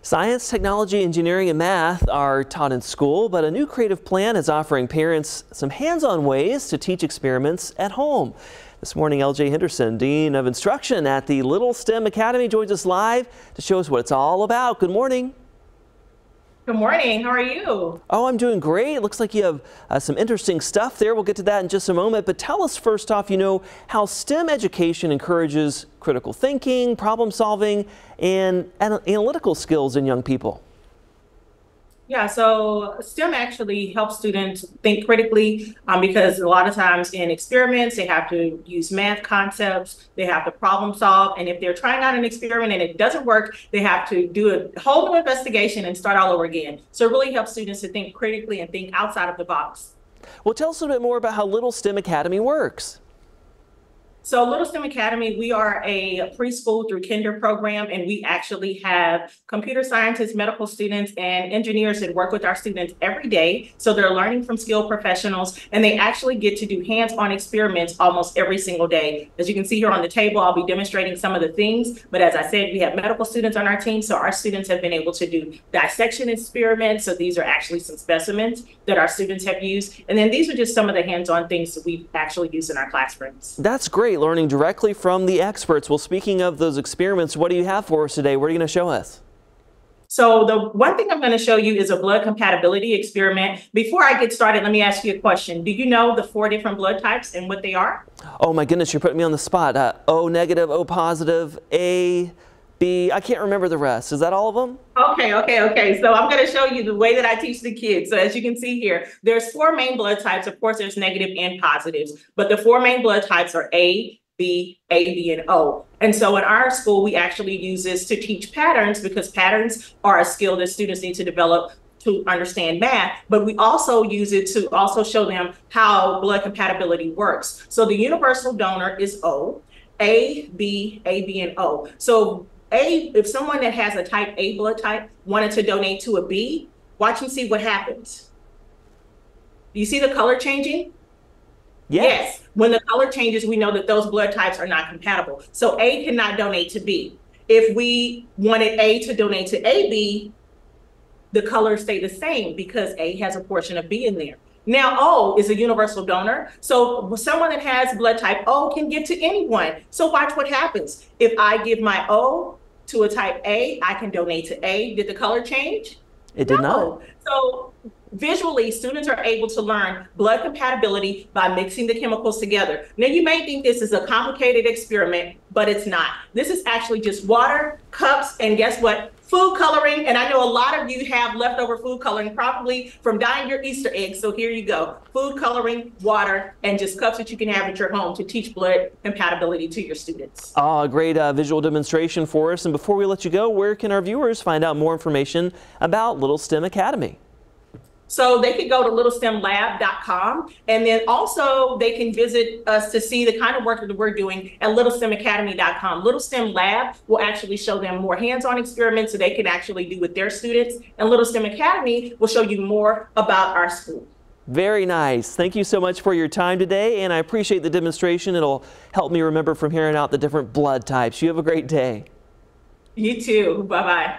Science, technology, engineering, and math are taught in school, but a new creative plan is offering parents some hands-on ways to teach experiments at home. This morning, LJ Henderson, Dean of Instruction at the Little STEM Academy, joins us live to show us what it's all about. Good morning. Good morning. How are you? Oh, I'm doing great. It looks like you have some interesting stuff there. We'll get to that in just a moment. But tell us first off, how STEM education encourages critical thinking, problem solving, and analytical skills in young people. Yeah, so STEM actually helps students think critically because a lot of times in experiments, they have to use math concepts, they have to problem solve. And if they're trying out an experiment and it doesn't work, they have to do a whole new investigation and start all over again. So it really helps students to think critically and think outside of the box. Well, tell us a little bit more about how Little STEM Academy works. So Little STEM Academy, we are a preschool through kinder program, and we actually have computer scientists, medical students, and engineers that work with our students every day. So they're learning from skilled professionals, and they actually get to do hands-on experiments almost every single day. As you can see here on the table, I'll be demonstrating some of the things, but as I said, we have medical students on our team, so our students have been able to do dissection experiments. So these are actually some specimens that our students have used. And then these are just some of the hands-on things that we've actually used in our classrooms. That's great. Learning directly from the experts. Well, speaking of those experiments, what do you have for us today? What are you going to show us? So the one thing I'm going to show you is a blood compatibility experiment. Before I get started, let me ask you a question. Do you know the 4 different blood types and what they are? Oh my goodness, you're putting me on the spot. O negative, O positive, A, B. I can't remember the rest. Is that all of them? Okay. So I'm going to show you the way that I teach the kids. So as you can see here, there's 4 main blood types. Of course, there's negative and positives, but the 4 main blood types are A, B, and O. And so in our school, we actually use this to teach patterns because patterns are a skill that students need to develop to understand math, but we also use it to also show them how blood compatibility works. So the universal donor is O, A, B, and O. So if someone that has a type A blood type wanted to donate to a B, watch and see what happens. Do you see the color changing? Yes. When the color changes, we know that those blood types are not compatible. So A cannot donate to B. If we wanted A to donate to AB, the colors stay the same because A has a portion of B in there. Now, O is a universal donor. So someone that has blood type O can give to anyone. So watch what happens. If I give my O to a type A, I can donate to A. Did the color change? It did not. So visually, students are able to learn blood compatibility by mixing the chemicals together. Now, you may think this is a complicated experiment, but it's not. This is actually just water, cups, and guess what? Food coloring. And I know a lot of you have leftover food coloring, probably from dyeing your Easter eggs. So here you go. Food coloring, water, and just cups that you can have at your home to teach blood compatibility to your students. Oh, a great visual demonstration for us. And before we let you go, where can our viewers find out more information about Little STEM Academy? So they could go to littlestemlab.com, and then also they can visit us to see the kind of work that we're doing at littlestemacademy.com. Little STEM Lab will actually show them more hands-on experiments so they can actually do with their students, and Little STEM Academy will show you more about our school. Very nice. Thank you so much for your time today, and I appreciate the demonstration. It'll help me remember from here on out the different blood types. You have a great day. You too. Bye-bye.